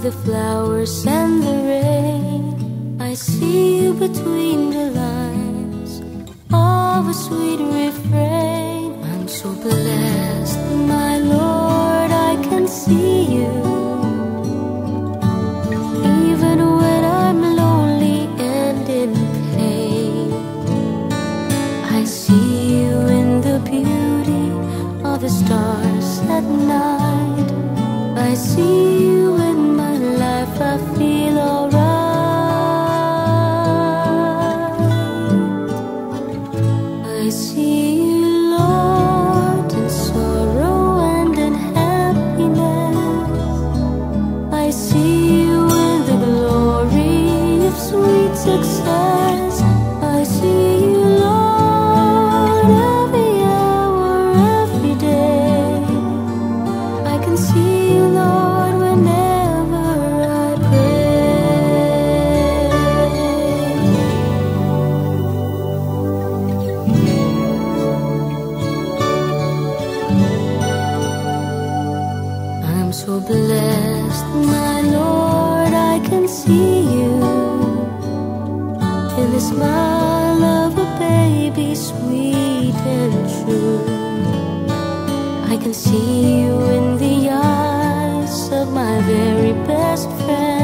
the flowers and the rain. I see you between the lines of a sweet refrain. I'm so blessed, my Lord, I can see you. Even when I'm lonely and in pain, I see you in the beauty of the stars at night. I see you in my life, I feel alright. I see you, Lord, in sorrow and in happiness. I see you in the glory of sweet success. I see you, Lord, every hour, every day. I can see you, Lord, whenever I pray. I'm so blessed, my Lord, I can see you in the smile of a baby, sweet and true. I can see you in the eyes of my very best friend.